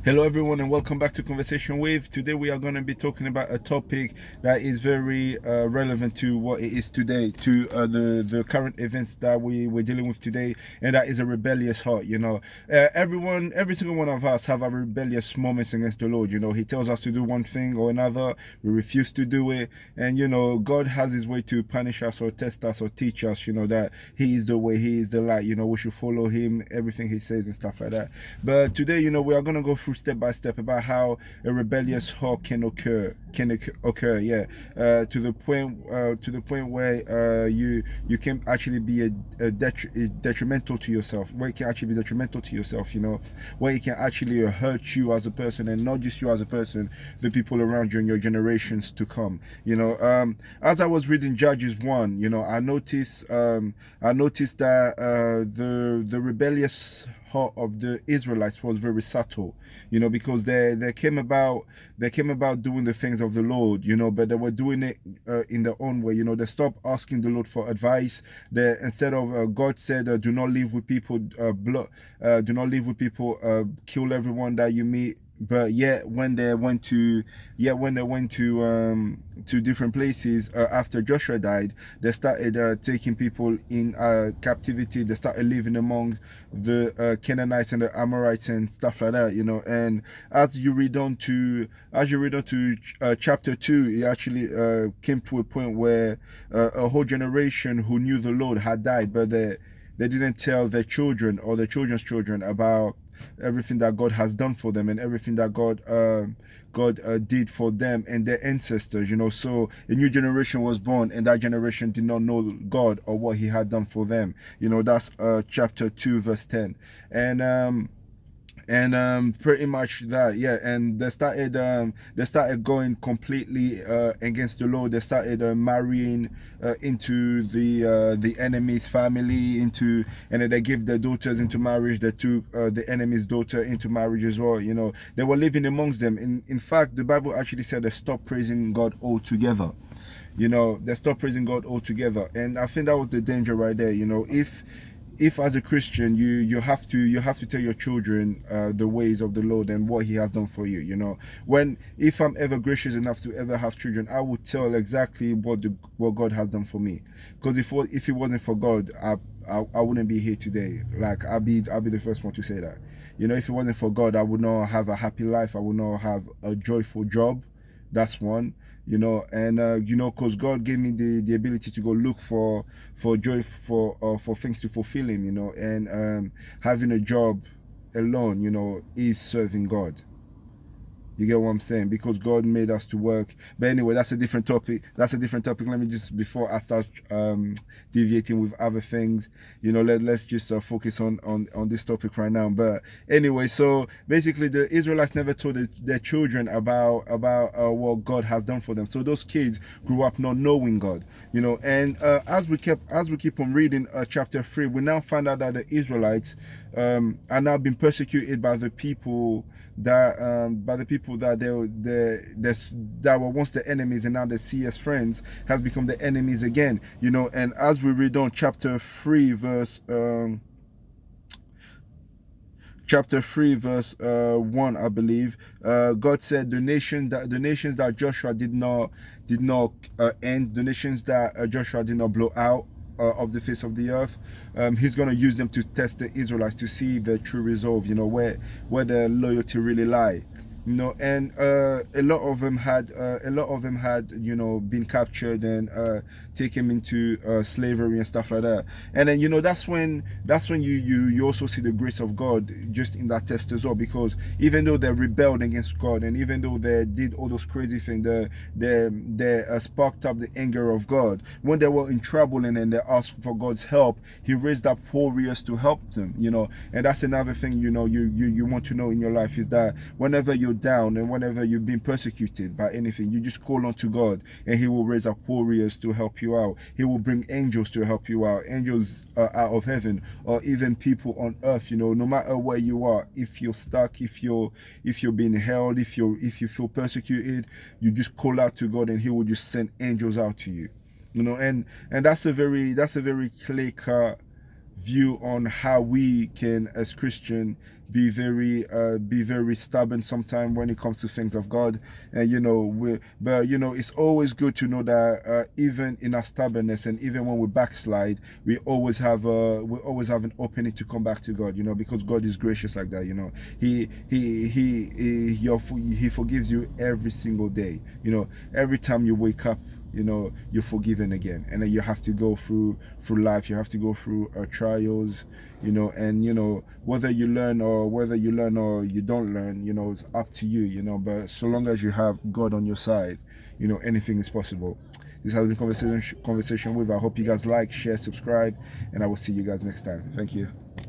Hello everyone and welcome back to Conversation With. Today we are going to be talking about a topic that is very relevant to what it is today, to the current events that we're dealing with today, and that is a rebellious heart. Every single one of us have a rebellious moments against the Lord. He tells us to do one thing or another, we refuse to do it, and God has his way to punish us or test us or teach us, that he is the way, he is the light, we should follow him, everything he says and stuff like that. But today, we are going to go through step by step about how a rebellious heart can occur, to the point where you can actually be detrimental to yourself, where it can actually be detrimental to yourself, where it can actually hurt you as a person, and not just you as a person, the people around you and your generations to come. As I was reading Judges 1, I noticed that the rebellious heart of the Israelites was very subtle, because they came about doing the things of the Lord, but they were doing it in their own way. They stopped asking the Lord for advice. They, instead of God said, do not live with people do not live with people, kill everyone that you meet. But yet when they went to different places after Joshua died, they started taking people in captivity. They started living among the Canaanites and the Amorites and stuff like that, and as you read on to chapter 2, it actually came to a point where a whole generation who knew the Lord had died, but they didn't tell their children or their children's children about everything that God has done for them and everything that God did for them and their ancestors. So a new generation was born, and that generation did not know God or what he had done for them. That's chapter 2 verse 10. And pretty much that, and they started going completely against the Lord. They started marrying into the enemy's family, and then they gave their daughters into marriage. They took the enemy's daughter into marriage as well. They were living amongst them. In fact, the Bible actually said they stopped praising God altogether. They stopped praising God altogether, and I think that was the danger right there. If as a Christian you have to tell your children the ways of the Lord and what he has done for you. If I'm ever gracious enough to ever have children, I would tell exactly what God has done for me, because if it wasn't for God, I wouldn't be here today. Like, I'll be the first one to say that. If it wasn't for God, I would not have a happy life. I would not have a joyful job. That's one. And because God gave me the ability to go look for joy, for things to fulfill him, and having a job alone, is serving God. You get what I'm saying? Because God made us to work. But anyway, that's a different topic. Let me just, before I start deviating with other things, let's just focus on this topic right now. But anyway, so basically the Israelites never told their children about what God has done for them. So those kids grew up not knowing God, and as we keep on reading chapter 3, we now find out that the Israelites are now being persecuted by the people that that were once the enemies, and now they see as friends, has become the enemies again. And as we read on chapter 3 verse 1, I believe, God said the nations that Joshua did not end, the nations that Joshua did not blow out of the face of the earth, he's going to use them to test the Israelites, to see the true resolve, where their loyalty really lie. And a lot of them had been captured and taken into slavery and stuff like that. And then that's when you also see the grace of God just in that test as well, because even though they rebelled against God, and even though they did all those crazy things, they sparked up the anger of God. When they were in trouble and then they asked for God's help, he raised up warriors to help them. And that's another thing you want to know in your life, is that whenever you're down and whenever you've been persecuted by anything, you just call on to God, and he will raise up warriors to help you out. He will bring angels to help you out, angels out of heaven, or even people on earth. No matter where you are, if you're stuck, if you're being held, if you feel persecuted, you just call out to God, and he will just send angels out to you. And that's a very clear cut view on how we can, as Christian, be very stubborn sometimes when it comes to things of God. And but it's always good to know that even in our stubbornness, and even when we backslide, we always have an opening to come back to God, because God is gracious like that. He forgives you every single day. Every time you wake up, you're forgiven again. And then you have to go through life, you have to go through trials, and whether you learn or you don't learn, it's up to you. But so long as you have God on your side, anything is possible. This has been conversation with. I hope you guys like, share, subscribe, and I will see you guys next time. Thank you.